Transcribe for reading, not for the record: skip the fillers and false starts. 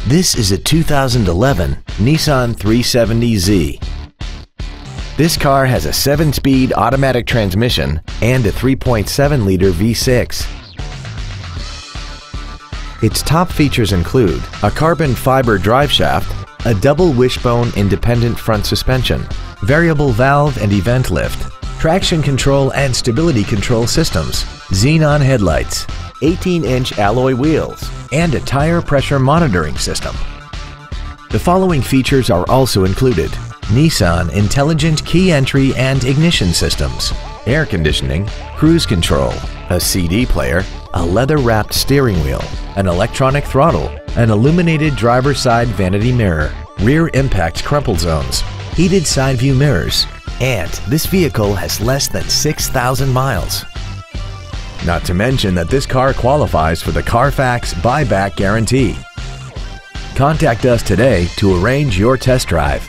This is a 2011 Nissan 370Z. This car has a 7-speed automatic transmission and a 3.7-liter V6. Its top features include a carbon fiber driveshaft, a double wishbone independent front suspension, variable valve and event lift, traction control and stability control systems, xenon headlights, 18-inch alloy wheels, and a tire pressure monitoring system. The following features are also included: Nissan Intelligent Key Entry and Ignition Systems, air conditioning, cruise control, a CD player, a leather-wrapped steering wheel, an electronic throttle, an illuminated driver's side vanity mirror, rear impact crumple zones, heated side view mirrors, and this vehicle has less than 6,000 miles. Not to mention that this car qualifies for the Carfax buyback guarantee. Contact us today to arrange your test drive.